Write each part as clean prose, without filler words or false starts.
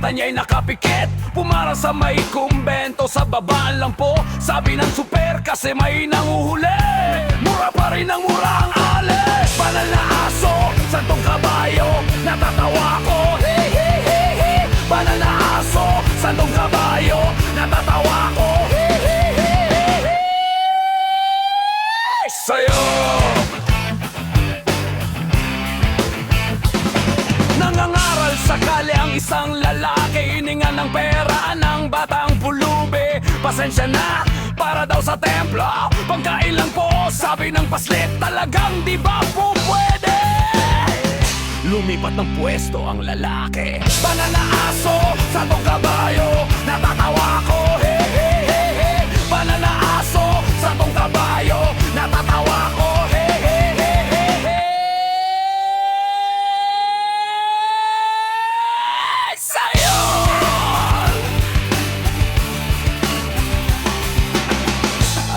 mata niya'y nakapikit. Pumara sa may kumbento, sa babaan lang po. Sabi ng super kasi may nanguhuli. Mura pa rin ang mura ang alis. Banal na aso, santong kabayo, natatawa ko. Hey, hey, hey, hey. Banal na aso, santong kabayo, natatawa ko. Hey, hey, hey, hey, hey. Sa'yo nangangaral sakali ang isang lalaki, hininga ng pera ng batang pulubi. Pasensya na, para daw sa templo, pagkain lang po, sabi ng paslit. Talagang di ba po pwede? Lumipat ng pwesto ang lalaki. Banal na aso, santong kabayo, natatawa ko. Hey, hey, hey, hey. Banal na aso, santong kabayo, natatawa ko. Hey, hey, hey, hey, hey. Sa'yo!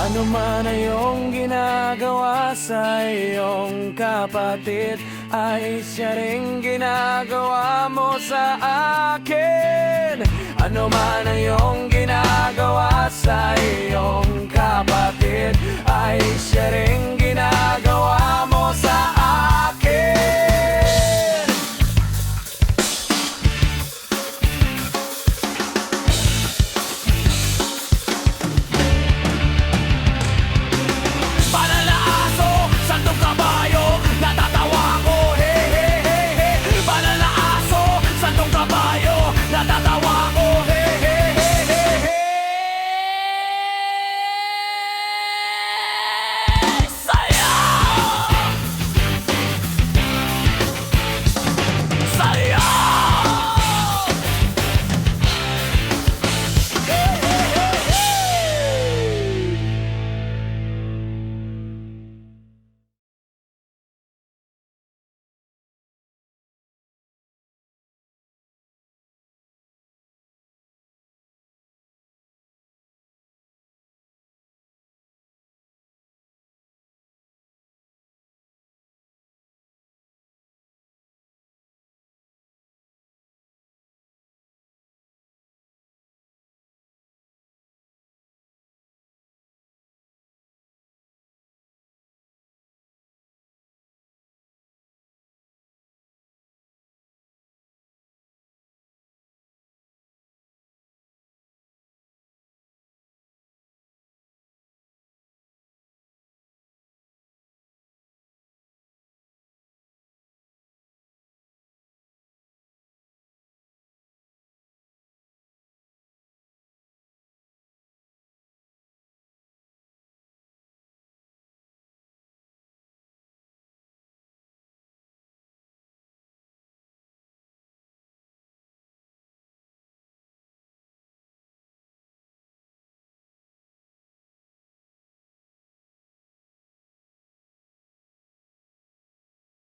Ano man ang iyong ginagawa sa iyong kapatid, ay siya ring ginagawa mo sa akin. Ano man ang iyong ginagawa sa iyong kapatid, ay siya ring ginagawa